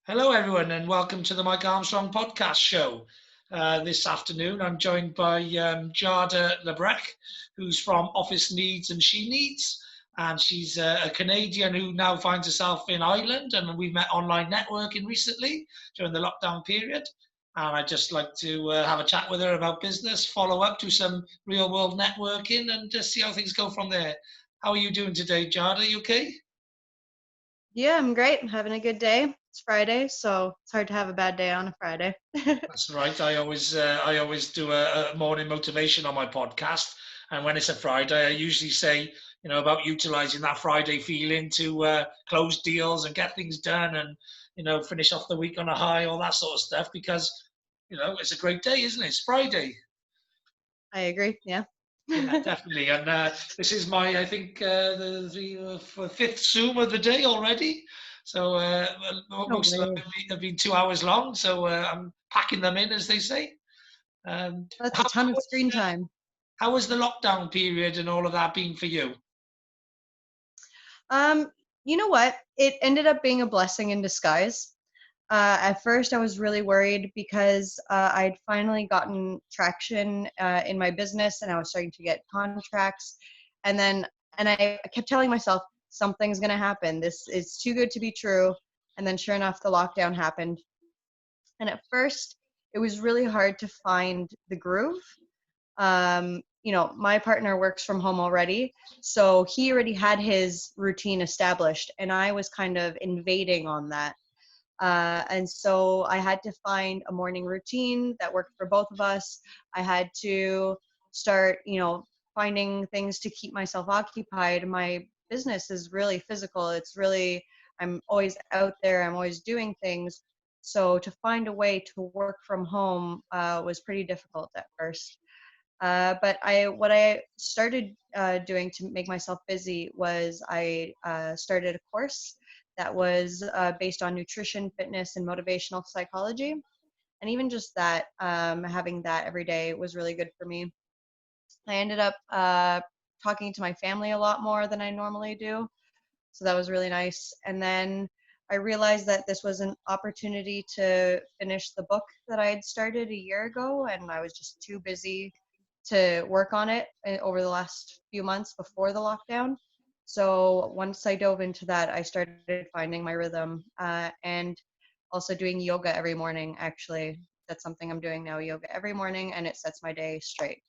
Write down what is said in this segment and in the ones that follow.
Hello, everyone, and welcome to the Mike Armstrong podcast show. This afternoon, I'm joined by Giada Lebrecque, who's from Office Needs and She Needs. And she's a Canadian who now finds herself in Ireland. And we've met online networking recently during the lockdown period. And I'd just like to have a chat with her about business, follow up to some real world networking, and just see how things go from there. How are you doing today, Giada? Are you okay? Yeah, I'm great. I'm having a good day. It's Friday, so it's hard to have a bad day on a Friday. That's right. I always do a morning motivation on my podcast, and when it's a Friday, I usually say, about utilizing that Friday feeling to close deals and get things done, and finish off the week on a high, all that sort of stuff. Because it's a great day, isn't it? It's Friday. I agree. Yeah. Yeah, definitely. And this is my, I think, the fifth Zoom of the day already. So No most of them way. have been 2 hours long. So I'm packing them in, as they say. Um, That's how, a ton how, of was, screen time. how was the lockdown period and all of that been for you? Um, you know what? It ended up being a blessing in disguise. At first, I was really worried because I'd finally gotten traction in my business and I was starting to get contracts. And I kept telling myself, something's going to happen. This is too good to be true. And then, sure enough, the lockdown happened. And at first, it was really hard to find the groove. My partner works from home already, so he already had his routine established, and I was kind of invading on that. And so I had to find a morning routine that worked for both of us. I had to start, finding things to keep myself occupied. My business is really physical. I'm always out there, I'm always doing things. So to find a way to work from home was pretty difficult at first. What I started doing to make myself busy was I started a course that was based on nutrition, fitness, and motivational psychology. And even just that, having that every day was really good for me. I ended up talking to my family a lot more than I normally do. So that was really nice. And then I realized that this was an opportunity to finish the book that I had started a year ago, and I was just too busy to work on it over the last few months before the lockdown. So once I dove into that, I started finding my rhythm and also doing yoga every morning. Actually, that's something I'm doing now, yoga every morning, and it sets my day straight.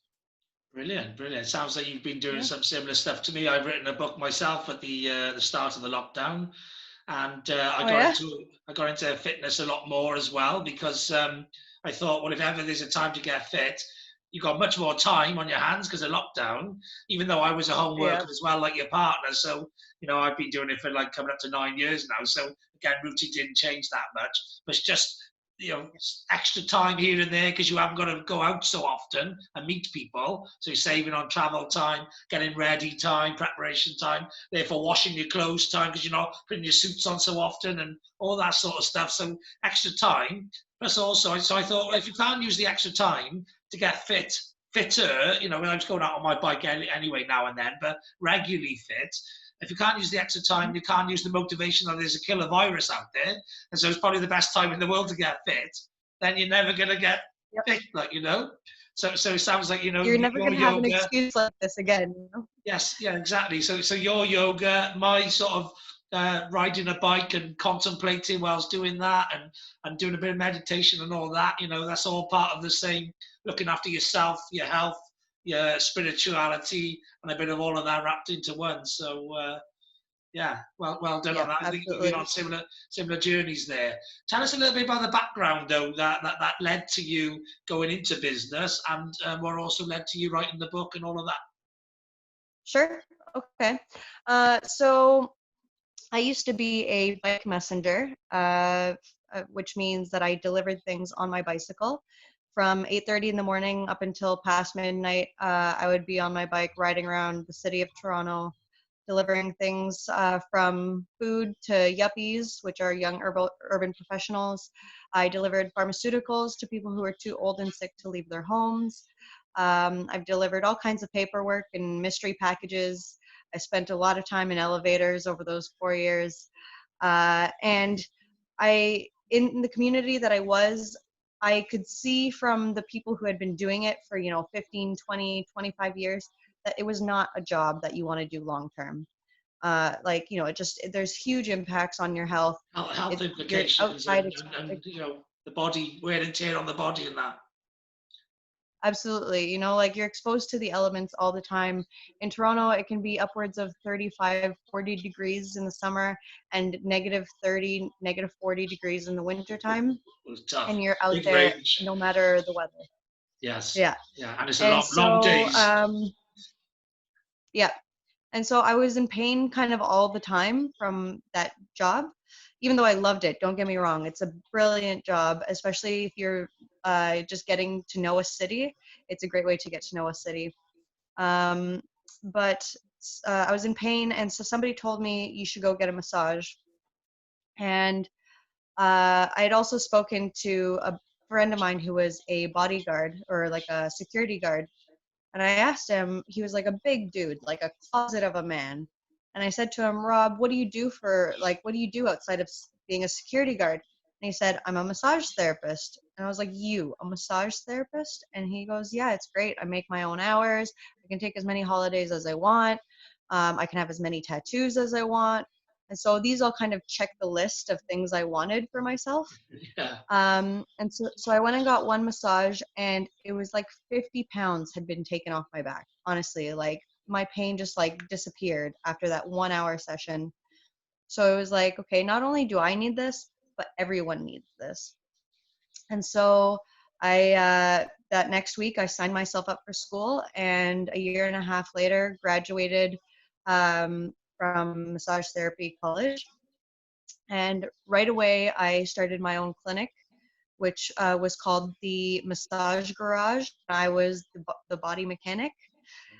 Brilliant, brilliant. Sounds like you've been doing Yeah. some similar stuff to me. I've written a book myself at the start of the lockdown, and I Oh, got yeah? into fitness a lot more as well because I thought, well, if ever there's a time to get fit, you got much more time on your hands because of lockdown. Even though I was a home Yeah. worker as well, like your partner, so I've been doing it for like coming up to 9 years now. So again, routine didn't change that much, but it's just extra time here and there because you haven't got to go out so often and meet people. So you're saving on travel time, getting ready time, preparation time, therefore washing your clothes time because you're not putting your suits on so often and all that sort of stuff. So extra time. Plus also, so I thought, well, if you can't use the extra time to get fitter, when I was going out on my bike anyway now and then, but regularly fit, if you can't use the extra time, Mhm. you can't use the motivation that there's a killer virus out there. And so it's probably the best time in the world to get fit. Then you're never going to get Yep. fit, So it sounds like, You're never your going to have an yoga. excuse like this again. Yes, yeah, exactly. So your yoga, my sort of riding a bike and contemplating whilst doing that, and doing a bit of meditation and all that, that's all part of the same looking after yourself, your health, your spirituality, and a bit of all of that wrapped into one. So yeah, well done on Yep, that. I think we've been on absolutely. similar journeys there. Tell us a little bit about the background though that led to you going into business, and what also led to you writing the book and all of that. Sure. Okay. So I used to be a bike messenger, which means that I delivered things on my bicycle. From 8:30 in the morning up until past midnight, I would be on my bike riding around the city of Toronto, delivering things from food to yuppies, which are young urban professionals. I delivered pharmaceuticals to people who are too old and sick to leave their homes. I've delivered all kinds of paperwork and mystery packages. I spent a lot of time in elevators over those 4 years. And I in the community that I could see from the people who had been doing it for, 15, 20, 25 years that it was not a job that you want to do long term. There's huge impacts on your health. Health You're implications outside and the body, wear and tear on the body and that. Absolutely. Like you're exposed to the elements all the time. In Toronto, it can be upwards of 35, 40 degrees in the summer and -30, -40 degrees in the wintertime. It was tough. And you're out Big there range. no matter the weather. Yes. Yeah. Yeah. And it's a And long so, days. yeah. And so I was in pain kind of all the time from that job, even though I loved it. Don't get me wrong. It's a brilliant job, especially if you're just getting to know a city. It's a great way to get to know a city. But I was in pain, and so somebody told me you should go get a massage. And I had also spoken to a friend of mine who was a bodyguard or like a security guard. And I asked him, he was like a big dude, like a closet of a man. And I said to him, Rob, what do you do what do you do outside of being a security guard? And he said, I'm a massage therapist. And I was like, you, a massage therapist? And he goes, yeah, it's great. I make my own hours. I can take as many holidays as I want. I can have as many tattoos as I want. And so these all kind of check the list of things I wanted for myself. Yeah. And so I went and got one massage, and it was like 50 pounds had been taken off my back. Honestly, like my pain just like disappeared after that 1 hour session. So it was like, okay, not only do I need this, but everyone needs this. And so that next week I signed myself up for school, and a year and a half later graduated from massage therapy college. And right away I started my own clinic, which was called the Massage Garage. I was the body mechanic.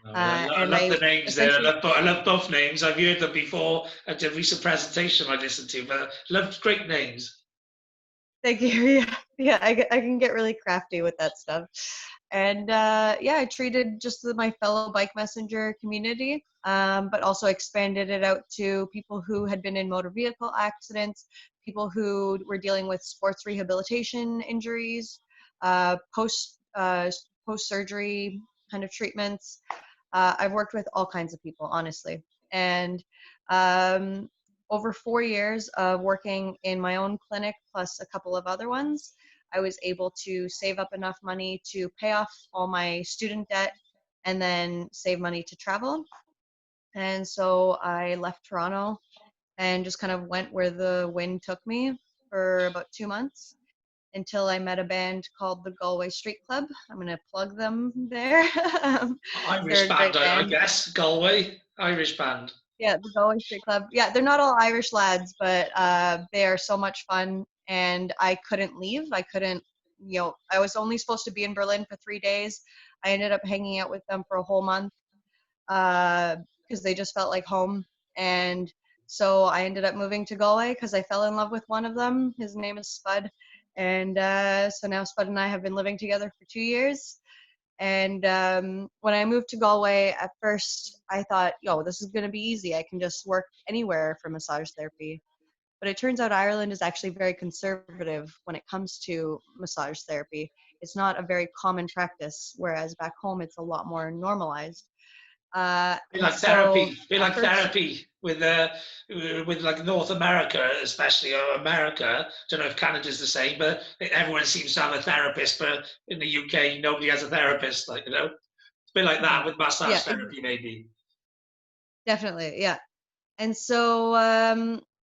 I And love I the names there. essentially, I love both names. I've heard them before at a recent presentation I listened to, but loved great names. thank you. Yeah, I can get really crafty with that stuff. And yeah, I treated just my fellow bike messenger community, but also expanded it out to people who had been in motor vehicle accidents, people who were dealing with sports rehabilitation injuries, post surgery kind of treatments. I've worked with all kinds of people, honestly. And um, over 4 years of working in my own clinic, plus a couple of other ones, I was able to save up enough money to pay off all my student debt and then save money to travel. And so I left Toronto and just kind of went where the wind took me for about 2 months until I met a band called the Galway Street Club. I'm going to plug them there. They're Irish a band, great I band. guess. Galway, Irish band. Yeah, the Galway Street Club. Yeah, they're not all Irish lads, but they are so much fun. And I couldn't leave. I couldn't, I was only supposed to be in Berlin for 3 days. I ended up hanging out with them for a whole month because they just felt like home. And so I ended up moving to Galway because I fell in love with one of them. His name is Spud. And so now Spud and I have been living together for 2 years. And when I moved to Galway, at first I thought, yo, this is going to be easy. I can just work anywhere for massage therapy. But it turns out Ireland is actually very conservative when it comes to massage therapy. It's not a very common practice, whereas back home it's a lot more normalized. Be And like so therapy. Be at like first, therapy with like North America, especially or America. Don't know if Canada's the same, but everyone seems to have a therapist. But in the UK, nobody has a therapist. It's a bit like that with massage yeah, therapy, maybe. definitely, yeah. And so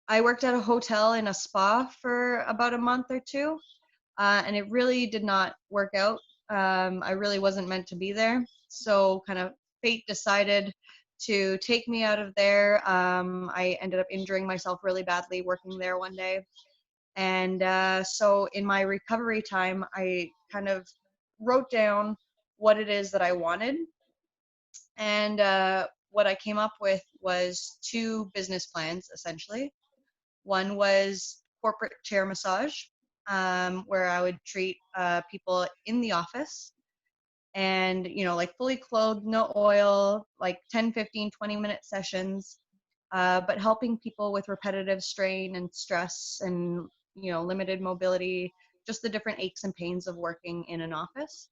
I worked at a hotel in a spa for about a month or two. And it really did not work out. I really wasn't meant to be there. So kind of fate decided to take me out of there. I ended up injuring myself really badly working there one day. And so in my recovery time, I kind of wrote down what it is that I wanted. And what I came up with was two business plans, essentially. One was corporate chair massage, where I would treat people in the office and, like fully clothed, no oil, like 10, 15, 20-minute sessions, but helping people with repetitive strain and stress and limited mobility, just the different aches and pains of working in an office.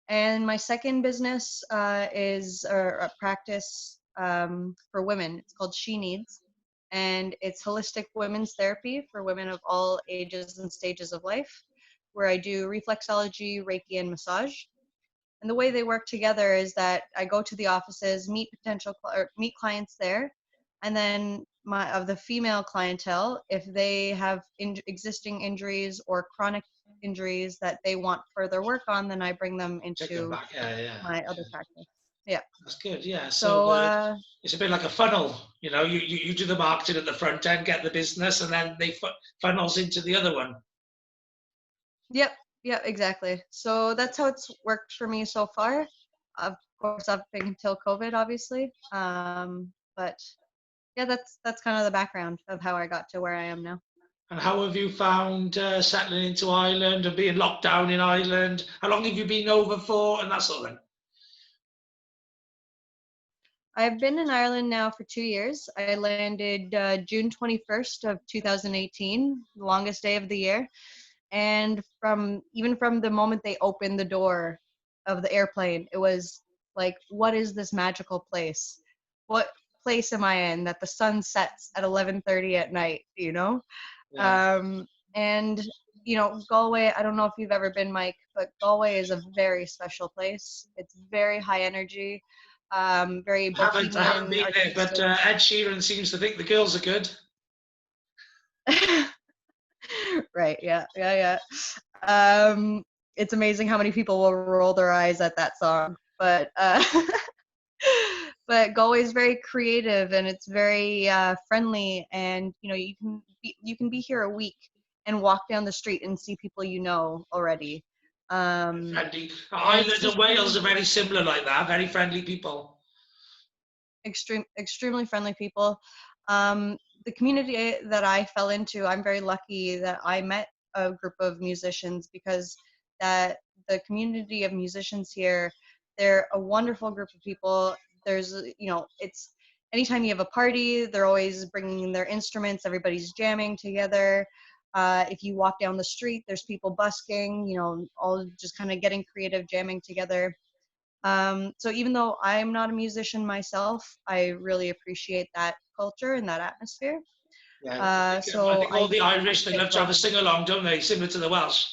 And my second business is a practice for women. It's called She Needs, and it's holistic women's therapy for women of all ages and stages of life, where I do reflexology, Reiki, and massage. And the way they work together is that I go to the offices, meet clients there, and then of the female clientele, if they have existing injuries or chronic injuries that they want further work on, then I bring them Take them into back. Yeah, yeah. my other practice. Yeah. That's good. Yeah. So So it's a bit like a funnel. You do the marketing at the front end, get the business, and then they funnels into the other one. yep, yep, exactly. So that's how it's worked for me so far. Of course, up until COVID, obviously. But yeah, that's kind of the background of how I got to where I am now. And how have you found settling into Ireland and being locked down in Ireland? How long have you been over for, and that sort of thing? I've been in Ireland now for 2 years. I landed June 21st of 2018, the longest day of the year. And even from the moment they opened the door of the airplane, it was like, what is this magical place? What place am I in that the sun sets at 11:30 at night, Yeah. And Galway, I don't know if you've ever been, Mike, but Galway is a very special place. It's very high energy, very I haven't bohemian, been there, but artistic. Ed Sheeran seems to think the girls are good. Right, yeah, yeah, yeah. It's amazing how many people will roll their eyes at that song, but but Galway is very creative and it's very friendly, and you can be here a week and walk down the street and see people already. Friendly. And it's Ireland and just Wales really are very similar like that. Very friendly people. extremely friendly people. The community that I fell into, I'm very lucky that I met a group of musicians, because that the community of musicians here, they're a wonderful group of people. There's, it's anytime you have a party, they're always bringing their instruments, everybody's jamming together. If you walk down the street, there's people busking, all just kind of getting creative, jamming together. So even though I'm not a musician myself, I really appreciate that culture and that atmosphere. Yeah, I So think all I the Irish, they fit love to have a well. sing along, don't they? Similar to the Welsh,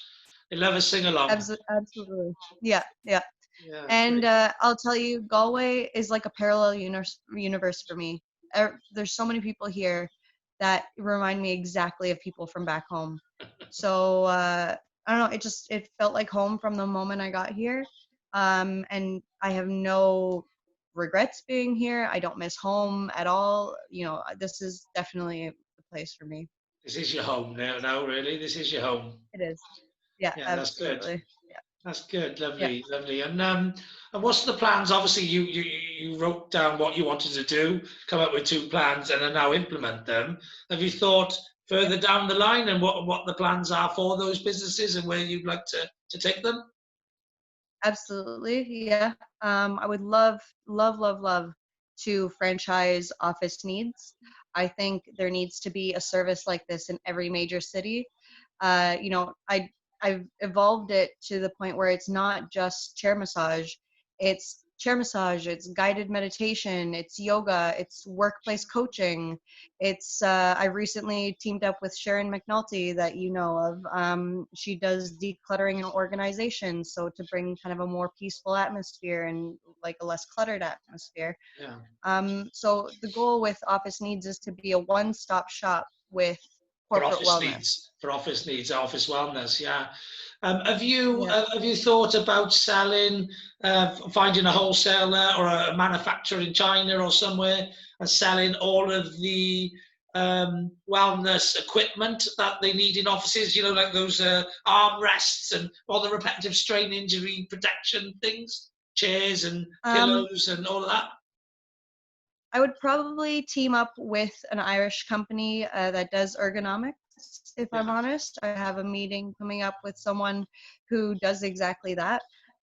they love a sing along. Absolutely. Yeah, yeah. Yeah, And great. I'll tell you, Galway is like a parallel universe for me. There's so many people here that remind me exactly of people from back home. So I don't know. It felt like home from the moment I got here, and I have no regrets being here. I don't miss home at all. This is definitely the place for me. This is your home now. Now, really, this is your home. It is. Yeah, Yeah, that's good. absolutely. Yeah, That's good. yeah. Lovely, lovely. And what's the plans? Obviously, you wrote down what you wanted to do, come up with two plans, and then now implement them. Have you thought Yep. further down the line and what the plans are for those businesses and where you'd like to take them? Absolutely. Yeah. I would love, love, love, love to franchise Office Needs. I think there needs to be a service like this in every major city. I've evolved it to the point where it's not just chair massage. It's chair massage, it's guided meditation, it's yoga, it's workplace coaching. I recently teamed up with Sharon McNulty, that you know of. She does decluttering and organization, so to bring kind of a more peaceful atmosphere and like a less cluttered atmosphere. Yeah. So the goal with Office Needs is to be a one-stop shop with corporate wellness. For office needs, office wellness. Yeah. Yeah. Have you thought about selling, finding a wholesaler or a manufacturer in China or somewhere and selling all of the wellness equipment that they need in offices? Like those arm rests and all the repetitive strain injury protection things, chairs and Um, pillows and all of that. I would probably team up with an Irish company that does ergonomics. If Yeah. I'm honest, I have a meeting coming up with someone who does exactly that.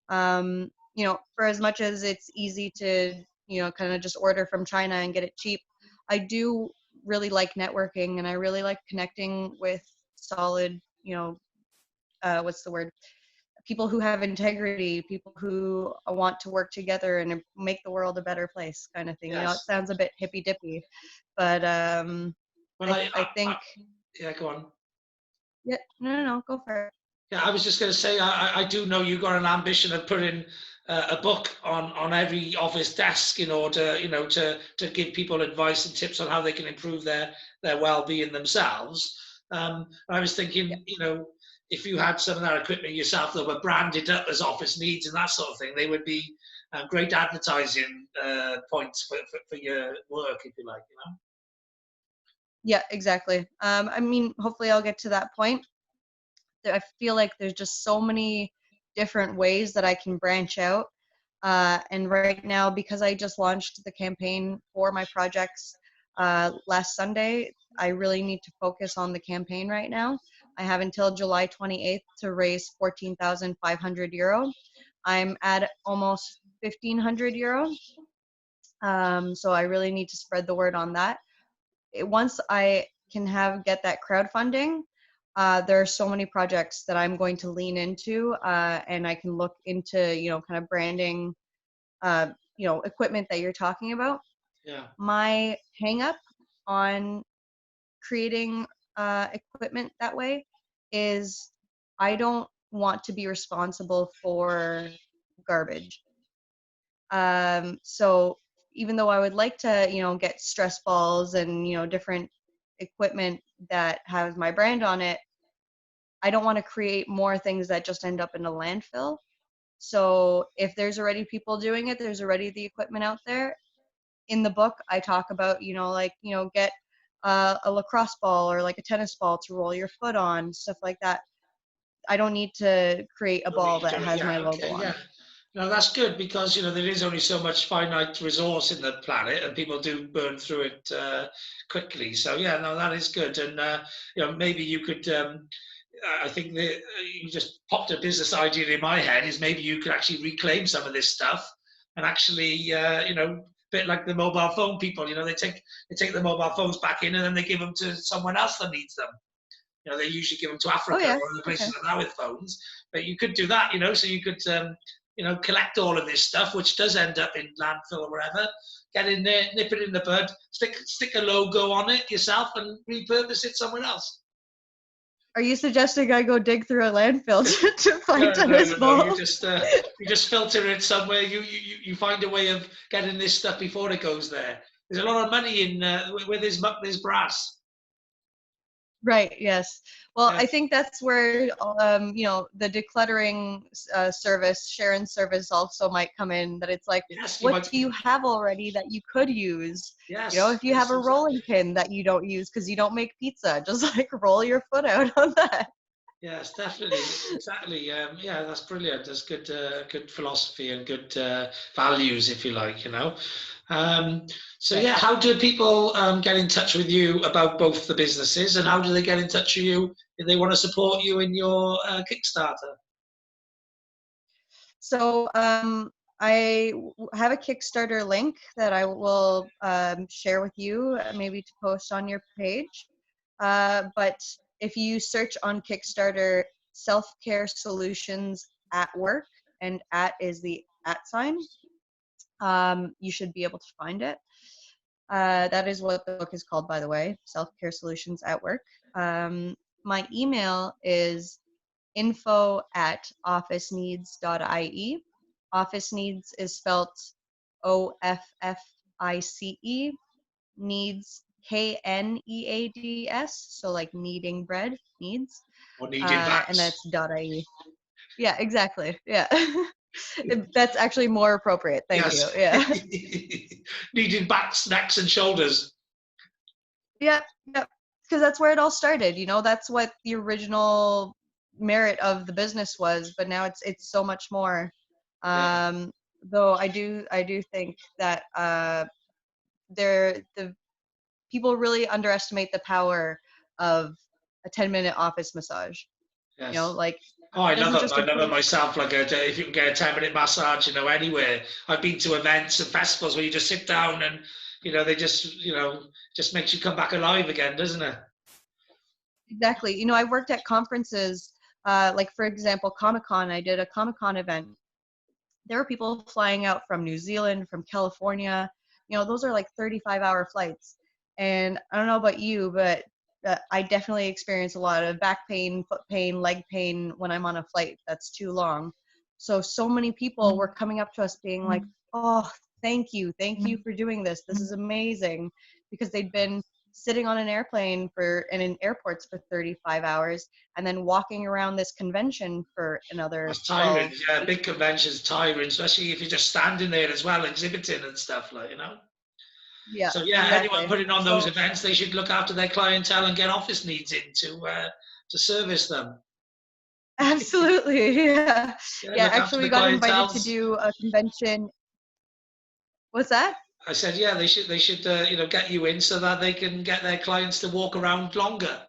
For as much as it's easy to, kind of just order from China and get it cheap, I do really like networking, and I really like connecting with solid, what's the word? People who have integrity, people who want to work together and make the world a better place, kind of thing. It sounds a bit hippy dippy, but Well, I think. Yeah, go on. Yeah, no, go for it. Yeah, I was just going to say, I do know you've got an ambition of putting a book on every office desk in order, to give people advice and tips on how they can improve their well-being themselves. I was thinking, if you had some of that equipment yourself that were branded up as office needs and that sort of thing, they would be great advertising points for your work, if you like, Yeah, exactly. I mean, hopefully I'll get to that point. I feel like there's just so many different ways that I can branch out. And right now, because I just launched the campaign for my projects last Sunday, I really need to focus on the campaign right now. I have until July 28th to raise 14,500 euro. I'm at almost 1,500 euro. So I really need to spread the word on that. Once I can get that crowdfunding, there are so many projects that I'm going to lean into, and I can look into, kind of branding, equipment that you're talking about. Yeah. My hang up on creating equipment that way is I don't want to be responsible for garbage. So even though I would like to, get stress balls and, different equipment that has my brand on it, I don't want to create more things that just end up in a landfill. So if there's already people doing it, there's already the equipment out there. In the book, I talk about, get a lacrosse ball or like a tennis ball to roll your foot on, stuff like that. I don't need to create a ball that has my logo on. Yeah. No, that's good because there is only so much finite resource in the planet, and people do burn through it quickly. So yeah, no, that is good, and maybe you could. I think that you just popped a business idea in my head. Is maybe you could actually reclaim some of this stuff and actually, a bit like the mobile phone people. They take the mobile phones back in and then they give them to someone else that needs them. They usually give them to Africa or other places like that with phones. But you could do that, so you could, collect all of this stuff, which does end up in landfill or wherever, get in there, nip it in the bud, stick a logo on it yourself and repurpose it somewhere else. Are you suggesting I go dig through a landfill to find tennis balls? No. You just filter it somewhere. You find a way of getting this stuff before it goes there. There's a lot of money in where there's brass. Right. Yes. Well, I think that's where the decluttering service, Sharon service, also might come in. That it's like, what do you have already that you could use? Yes. If you have a rolling pin that you don't use because you don't make pizza, just like roll your foot out on that. Yes, definitely, exactly. Yeah, that's brilliant. That's good philosophy and good values, if you like. So yeah, how do people get in touch with you about both the businesses, and how do they get in touch with you if they want to support you in your Kickstarter? So I have a Kickstarter link that I will share with you, maybe to post on your page. But if you search on Kickstarter, self-care solutions at work, and at is the @ sign, you should be able to find it. That is what the book is called, by the way, Self-Care Solutions at Work. My email is info@officeneeds.ie. Office Needs is spelled OFFICE, needs KNEADS, so like kneading bread, needs. Or kneading backs. And that's .ie. Yeah, exactly. Yeah. That's actually more appropriate. Thank you. Yeah. Kneading backs, necks, and shoulders. Yeah. Because that's where it all started. That's what the original merit of the business was, but now it's so much more. Though I do think that the people really underestimate the power of a 10-minute office massage. Yes. I love it myself. Like if you can get a 10-minute massage, anywhere. I've been to events and festivals where you just sit down and they just makes you come back alive again, doesn't it? Exactly. You know, I worked at conferences, like for example, Comic-Con. I did a Comic-Con event. There were people flying out from New Zealand, from California. You know, those are like 35-hour flights. And I don't know about you, but I definitely experience a lot of back pain, foot pain, leg pain when I'm on a flight that's too long. So many people were coming up to us being like, oh, thank you for doing this. This is amazing. Because they'd been sitting on an airplane and in airports for 35 hours and then walking around this convention for another It's 12. tiring. Yeah, big conventions tiring, especially if you're just standing there as well, exhibiting and stuff like, you know. Yeah, So yeah, anyone exactly. putting on those So events, they should look after their clientele and get office needs in to service them. absolutely, yeah. Yeah, Yeah, look after actually we the got invited to clientels. do a convention. What's that? I said, yeah, they should get you in so that they can get their clients to walk around longer.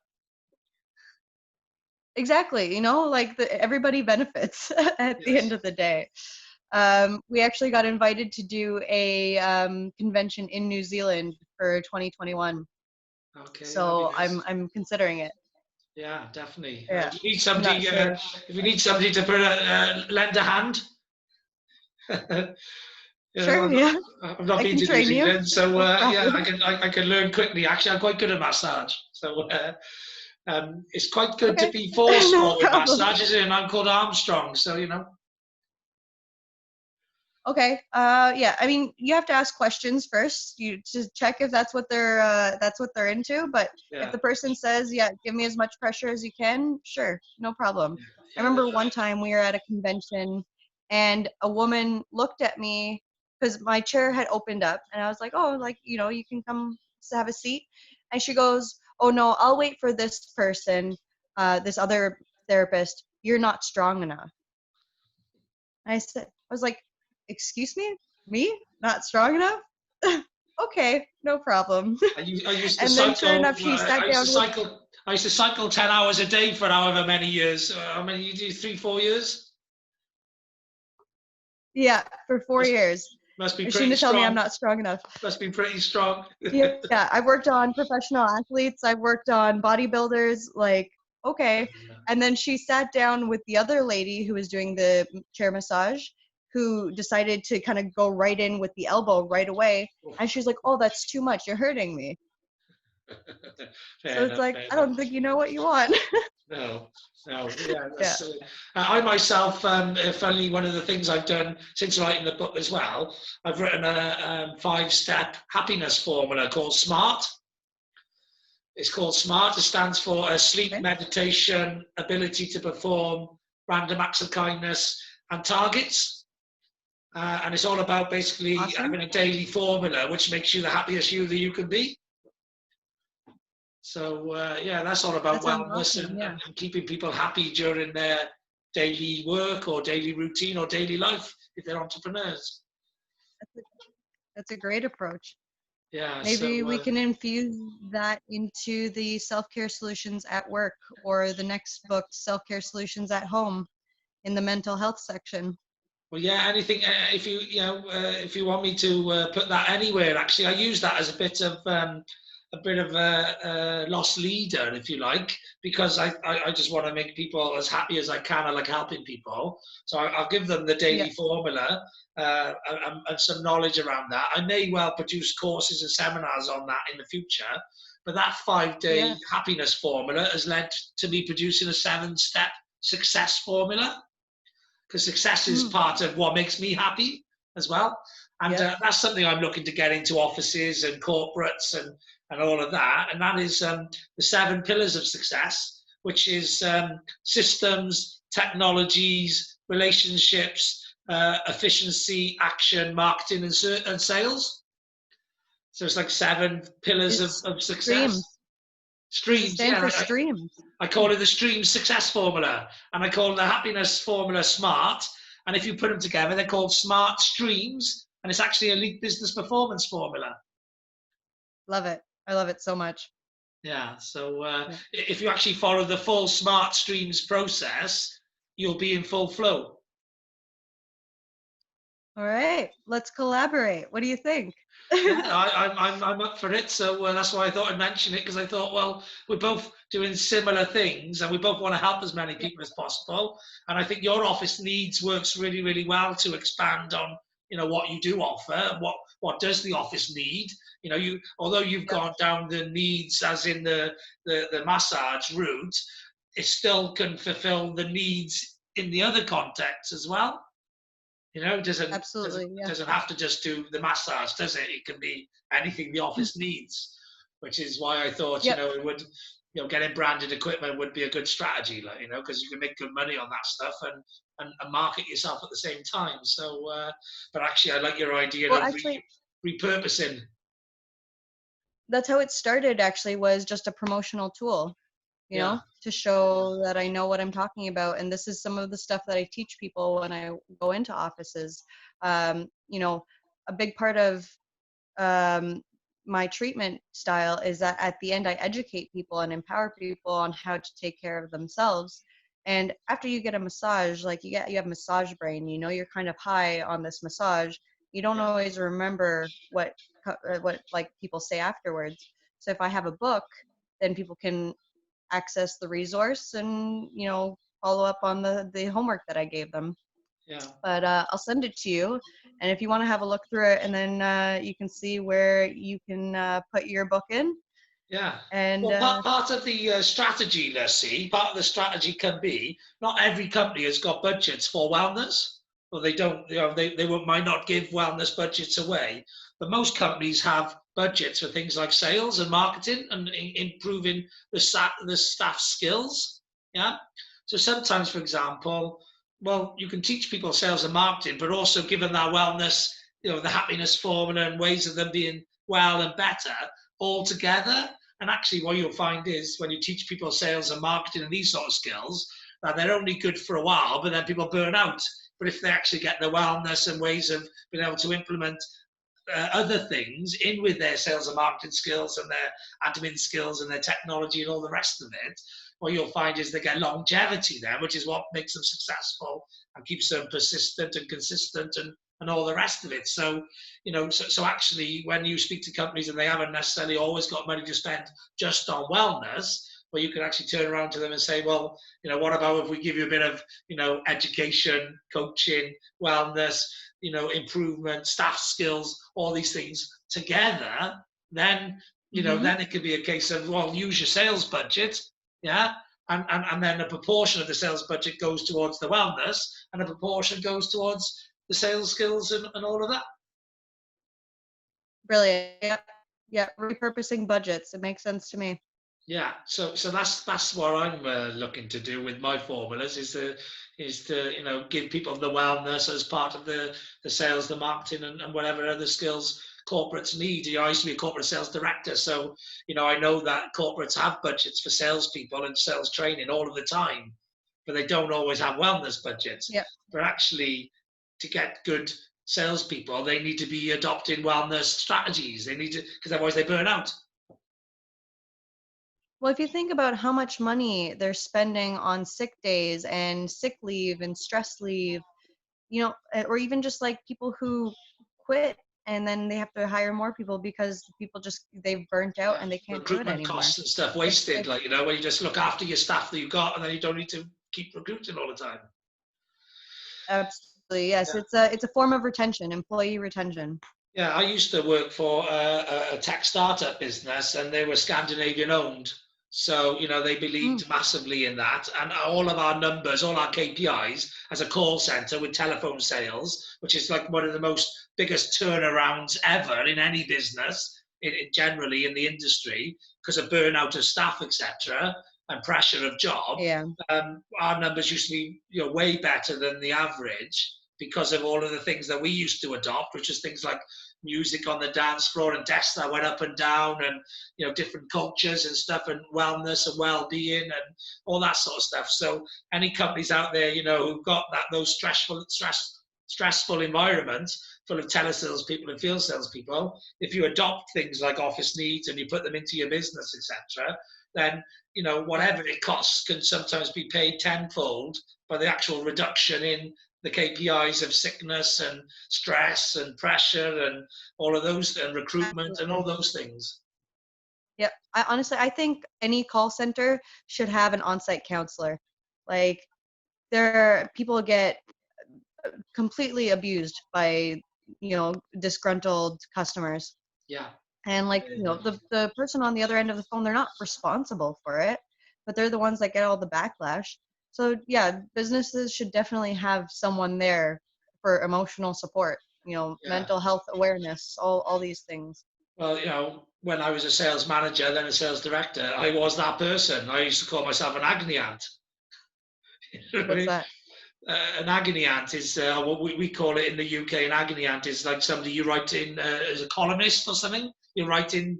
Exactly, you know, like everybody benefits at the end Yes. of the day. We actually got invited to do a convention in New Zealand for 2021. Okay, that'd be So nice. I'm considering it. Yeah, definitely. Yeah, If you need I'm not somebody, sure. if you need somebody to put lend a hand, Sure, yeah, I've not I been can to New train you. Zealand, so No yeah, problem. I can learn quickly. Actually, I'm quite good at massage, so it's quite good to Okay, be no forceful with problem. massages, and I'm called Armstrong, so Okay. Yeah. I mean, you have to ask questions first. You just check if that's what they're into. But if yeah, the person says, "Yeah, give me as much pressure as you can," sure, no problem. I yeah, remember one time we were at a convention, and a woman looked at me because my chair had opened up, and I was like, "Oh, like you can come have a seat." And she goes, "Oh no, I'll wait for this person, this other therapist. You're not strong enough." I was like, excuse me? Me? Not strong enough? Okay, no problem. I used to And then sure cycle. enough, she sat down with, I used to cycle 10 hours a day for however many years. How many you do? 3, 4 years? yeah, for 4 years. Must be And she pretty didn't tell me I'm strong. not strong enough. Must be pretty strong. Yeah, I've worked on professional athletes, I've worked on bodybuilders, like, okay. And then she sat down with the other lady who was doing the chair massage, who decided to kind of go right in with the elbow right away. And she's like, oh, that's too much. You're hurting me. Fair So it's enough. like, Fair I enough. don't think you know what you want. No, no, yeah. Yeah. I myself, funnily, one of the things I've done since writing the book as well, I've written a 5-step happiness formula called SMART. It's called SMART. It stands for sleep, Okay. meditation, ability to perform, random acts of kindness, and targets. And it's all about basically Awesome. having a daily formula which makes you the happiest you that you can be. So yeah, that's all about That sounds wellness awesome. Yeah. and keeping people happy during their daily work or daily routine or daily life if they're entrepreneurs. That's a, that's a great approach. Yeah. Maybe So we can infuse that into the self-care solutions at work or the next book, Self-Care Solutions at Home, in the mental health section. well, yeah. Anything if if you want me to put that anywhere, actually, I use that as a bit of a lost leader, if you like, because I just want to make people as happy as I can. I like helping people, so I'll give them the Yeah. daily formula and some knowledge around that. I may well produce courses and seminars on that in the future, but that 5-day Yeah. happiness formula has led to me producing a 7-step success formula, because success is Mm. part of what makes me happy as well. And Yep. that's something I'm looking to get into offices and corporates and all of that. And that is the 7 pillars of success, which is systems, technologies, relationships, efficiency, action, marketing, and sales. So it's like 7 pillars It's of success. streams. Does it Streams, stand yeah. for streams? I call it the Stream Success Formula, and I call the Happiness Formula SMART. And if you put them together, they're called Smart Streams, and it's actually Elite Business Performance Formula. Love it. I love it so much. Yeah. So Yeah. if you actually follow the full Smart Streams process, you'll be in full flow. All right, let's collaborate. What do you think? Yeah, I'm up for it. So that's why I thought I'd mention it, because I thought, well, we're both doing similar things and we both want to help as many Yeah, people as possible. And I think your office needs works really, really well to expand on, what you do offer. What does the office need? Although you've yeah, gone down the needs as in the massage route, it still can fulfill the needs in the other contexts as well. It doesn't doesn't absolutely. Yeah. doesn't have to just do the massage, does it? It can be anything the office needs, which is why I thought, Yep. it would, getting branded equipment would be a good strategy, like, because you can make good money on that stuff and market yourself at the same time. So, but actually, I like your idea Well, of actually, repurposing. that's how it started. Actually, was just a promotional tool. Yeah, To show that I know what I'm talking about. And this is some of the stuff that I teach people when I go into offices. A big part of um, my treatment style is that at the end, I educate people and empower people on how to take care of themselves. And after you get a massage, like you have massage brain, you're kind of high on this massage. You don't yeah, always remember what like people say afterwards. So if I have a book, then people can access the resource and follow up on the homework that I gave them. yeah. But I'll send it to you, and if you want to have a look through it, and then you can see where you can put your book in. Yeah. And Well, part of the strategy, let's see, part of the strategy can be not every company has got budgets for wellness, or they don't, might not give wellness budgets away. But most companies have budgets for things like sales and marketing and improving the staff skills. Yeah. So sometimes, for example, well, you can teach people sales and marketing, but also give them that wellness, the happiness formula and ways of them being well and better all together. And actually, what you'll find is when you teach people sales and marketing and these sort of skills, that they're only good for a while, but then people burn out. But if they actually get the wellness and ways of being able to implement other things in with their sales and marketing skills and their admin skills and their technology and all the rest of it, what you'll find is they get longevity there, which is what makes them successful and keeps them persistent and consistent and all the rest of it. So, so actually, when you speak to companies and they haven't necessarily always got money to spend just on wellness, well, you can actually turn around to them and say, well, what about if we give you a bit of, education, coaching, wellness, improvement, staff skills, all these things together, then, hmm then it could be a case of, well, use your sales budget, yeah, and then a proportion of the sales budget goes towards the wellness and a proportion goes towards the sales skills and all of that. brilliant. Yeah, yeah. Repurposing budgets. It makes sense to me. Yeah, so that's what I'm looking to do with my formulas is to give people the wellness as part of the sales, the marketing, and whatever other skills corporates need. I used to be a corporate sales director, so I know that corporates have budgets for salespeople and sales training all of the time, but they don't always have wellness budgets. Yeah. But actually, to get good salespeople, they need to be adopting wellness strategies. They need to, because otherwise they burn out. Well, if you think about how much money they're spending on sick days and sick leave and stress leave, or even just like people who quit and then they have to hire more people because people just they've burnt out Yeah, and they can't do it recruitment anymore. costs and stuff If wasted, like, where you just look after your staff that you've got and then you don't need to keep recruiting all the time. Absolutely, yes, it's a form of retention, employee retention. Yeah, I used to work for a tech startup business, and they were Scandinavian owned. So, they Mm, believed massively in that. And all of our numbers, all our KPIs as a call center with telephone sales, which is like one of the most biggest turnarounds ever in any business, generally in the industry, because of burnout of staff, etc., and pressure of job. yeah. Our numbers used to be, way better than the average because of all of the things that we used to adopt, which is things like music on the dance floor and desks that went up and down and different cultures and stuff and wellness and well-being and all that sort of stuff. So any companies out there who've got those stressful environments full of telesales people and field salespeople, if you adopt things like office needs and you put them into your business, etc., then whatever it costs can sometimes be paid tenfold by the actual reduction in the KPIs of sickness and stress and pressure and all of those, and recruitment and all Absolutely. those things. Yep. I honestly, I think any call center should have an on-site counselor. Like, people get completely abused by, disgruntled customers. Yeah. And like, the person on the other end of the phone, they're not responsible for it, but they're the ones that get all the backlash. So yeah, businesses should definitely have someone there for emotional support, Yeah. mental health awareness, all these things. Well, when I was a sales manager, then a sales director, I was that person. I used to call myself an agony aunt. You know what I What's mean? that? An agony aunt is what we call it in the UK. An agony aunt is like somebody you write in as a columnist or something. You write in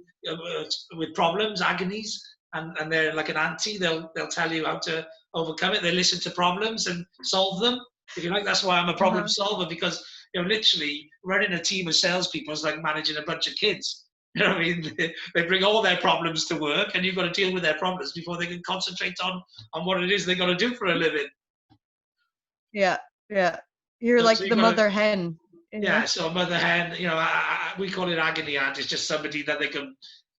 with problems, agonies, and they're like an auntie. They'll tell you how to overcome it. They listen to problems and solve them. If you like, that's why I'm a problem Uh-huh. solver, because literally running a team of salespeople is like managing a bunch of kids. You know what I mean? They bring all their problems to work, and you've got to deal with their problems before they can concentrate on what it is they got to do for a living. Yeah, yeah. You're So like you the got to mother hen, Yeah, so a mother hen, we call it agony aunt. It's just somebody that they can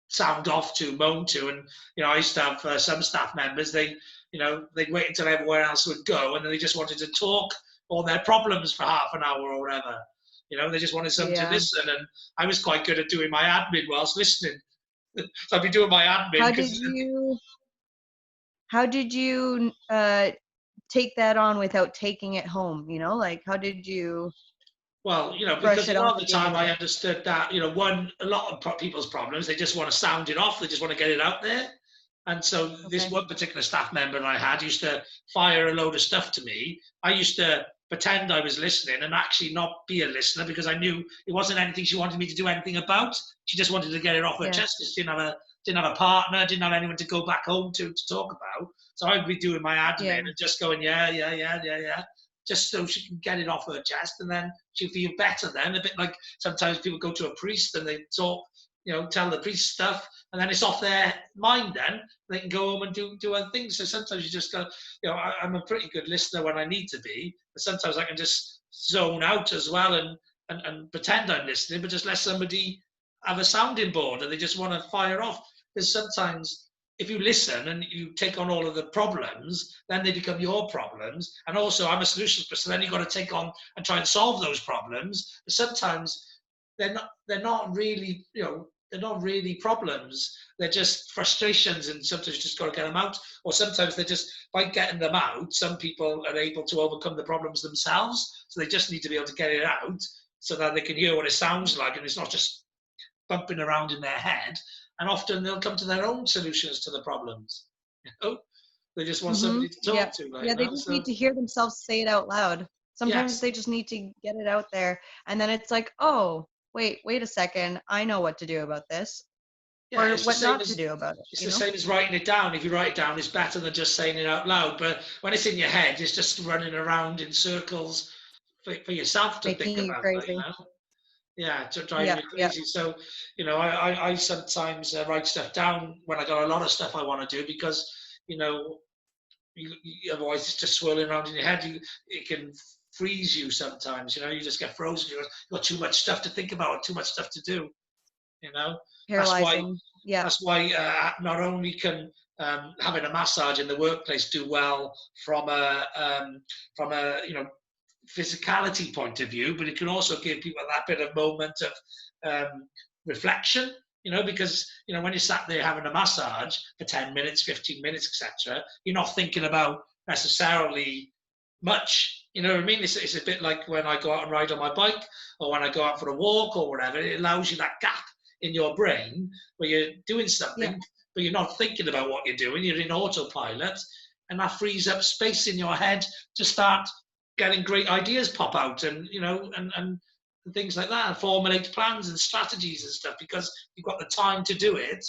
sound off to, moan to, and I used to have some staff members. They'd wait until everywhere else would go, and then they just wanted to talk all their problems for half an hour or whatever. They just wanted someone to Yeah. listen, and I was quite good at doing my admin whilst listening. So I'd be doing my admin How because did you how did you take that on without taking it home, Like, how did you well, brush because a it off lot of at the the end time of the I day? understood that, a lot of people's problems, they just want to sound it off. They just want to get it out there. And so this Okay. one particular staff member I had used to fire a load of stuff to me. I used to pretend I was listening and actually not be a listener, because I knew it wasn't anything she wanted me to do anything about. She just wanted to get it off her Yeah. chest, because she didn't have a partner, didn't have anyone to go back home to talk about. So I'd be doing my admin Yeah. and just going, yeah, yeah, yeah, yeah, yeah, just so she can get it off her chest, and then she'll feel better then. A bit like sometimes people go to a priest and they talk, tell the priest stuff, and then it's off their mind. Then they can go home and do other things. So sometimes you just go, I'm a pretty good listener when I need to be, but sometimes I can just zone out as well, and pretend I'm listening, but just let somebody have a sounding board and they just want to fire off. Because sometimes if you listen and you take on all of the problems, then they become your problems. And also, I'm a solutions person. So then you've got to take on and try and solve those problems. But sometimes they're not really, they're not really problems. They're just frustrations, and sometimes you just got to get them out. Or sometimes they're just, by getting them out, some people are able to overcome the problems themselves. So they just need to be able to get it out so that they can hear what it sounds like, and it's not just bumping around in their head. And often they'll come to their own solutions to the problems. They just want Mhm. somebody to Yeah. talk to, Yeah, they just need So to hear themselves say it out loud. Sometimes yes, they just need to get it out there, and then it's like, "Oh, wait a second. I know what to do about this yeah, or it's the what same not to as do about it," it's the same as writing it down. If you write it down, it's better than just saying it out loud. But when it's in your head, it's just running around in circles for yourself to think Making you about. crazy. Yeah, to driving Yeah, you yeah. crazy. So, I sometimes write stuff down when I got a lot of stuff I want to do, because you know otherwise it's just swirling around in your head. It can freeze you sometimes. You just get frozen. You've got too much stuff to think about, too much stuff to do. You know, that's why Paralyzing. Yeah. not only can having a massage in the workplace do well from a physicality point of view, but it can also give people that bit of moment of reflection. Because when you sat there having a massage for 10 minutes, 15 minutes, etc., you're not thinking about necessarily much. You know what I mean? It's a bit like when I go out and ride on my bike, or when I go out for a walk or whatever. It allows you that gap in your brain where you're doing Yeah. something, but you're not thinking about what you're doing. You're in autopilot, and that frees up space in your head to start getting great ideas pop out, and things like that, and formulate plans and strategies and stuff, because you've got the time to do it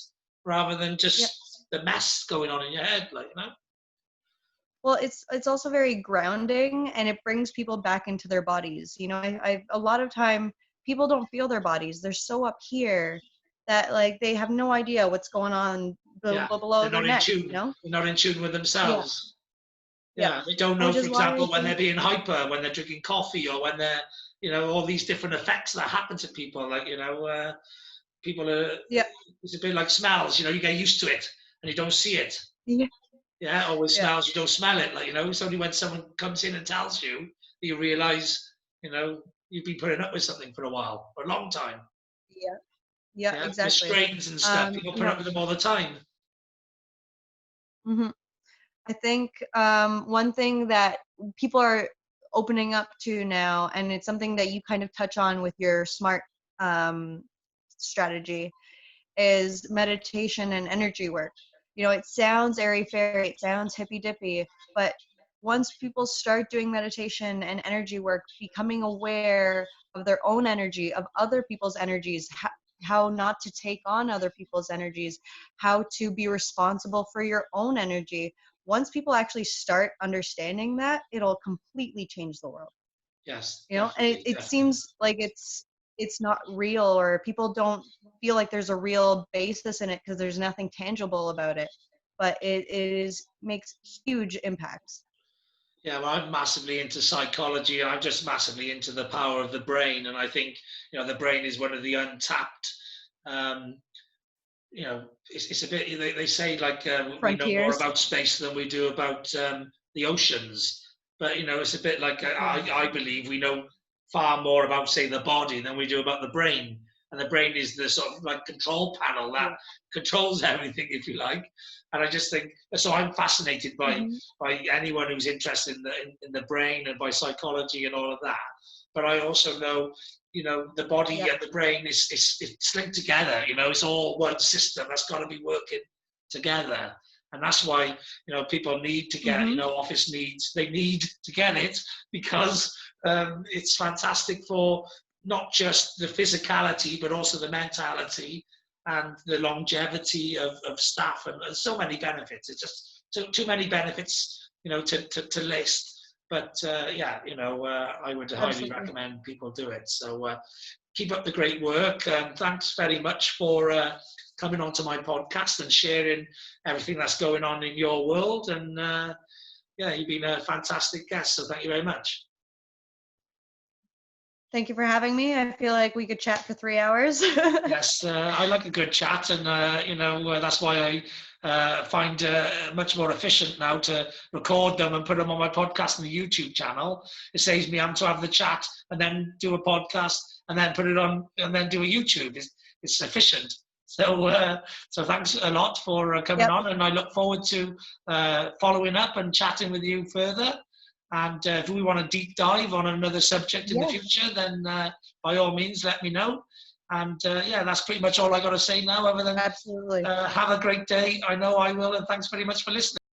rather than Yeah. just the mess going on in your head, Well, it's also very grounding, and it brings people back into their bodies. I a lot of time people don't feel their bodies. They're so up here that like they have no idea what's going on Yeah, below they're their not in neck, tune. They're not in tune with Yeah. themselves. Yeah. Yeah, they don't know, Which for is why I example, when they're think, being hyper, when they're drinking coffee, or when they're, all these different effects that happen to people. Like, people are, yeah, it's a bit like smells, you get used to it and you don't see it. yeah, Yeah, always yeah, smells, you don't smell it. Like, it's only when someone comes in and tells you that you realize, you've been putting up with something for a while, for a long time. yeah, yeah, Yeah, the exactly. strains and stuff, people You put know, up with them all the time. mhm. I think one thing that people are opening up to now, and it's something that you kind of touch on with your SMART um, strategy, is meditation and energy work. It sounds airy fairy, it sounds hippy dippy, but once people start doing meditation and energy work, becoming aware of their own energy, of other people's energies, how not to take on other people's energies, how to be responsible for your own energy. Once people actually start understanding that, it'll completely change the world. Yes, And definitely, it definitely. seems like it's not real, or people don't feel like there's a real basis in it because there's nothing tangible about it, but it is makes huge impacts. Yeah, well, I'm massively into psychology, and I'm just massively into the power of the brain. And I think, the brain is one of the untapped. Um, it's a bit. They say like we know more Frontiers. about space than we do about the oceans. But it's a bit like Yeah, I believe we know far more about, say, the body than we do about the brain. And the brain is the sort of like control panel that yeah. controls everything, if you like. And I just think so. I'm fascinated by Hmm. anyone who's interested in the brain and by psychology and all of that. But I also know, the body Yeah. and the brain is linked together. It's all one system that's got to be working together. And that's why, people need to get, Hmm. office needs, they need to get it, because it's fantastic for not just the physicality, but also the mentality and the longevity of staff, and so many benefits. It's just too many benefits, to list. But yeah, I would highly Absolutely. recommend people do it. So keep up the great work. Thanks very much for coming onto my podcast and sharing everything that's going on in your world. And yeah, you've been a fantastic guest. So thank you very much. Thank you for having me. I feel like we could chat for 3 hours. Yes, I like a good chat, and that's why I find much more efficient now to record them and put them on my podcast and the YouTube channel. It saves me having to have the chat and then do a podcast and then put it on and then do a YouTube. It's efficient. So thanks a lot for coming Yep. on, and I look forward to following up and chatting with you further. And if we want to deep dive on another subject in the Yeah, future, then by all means, let me know. And yeah, that's pretty much all I got to say now, other than absolutely. have a great day. I know I will, and thanks very much for listening.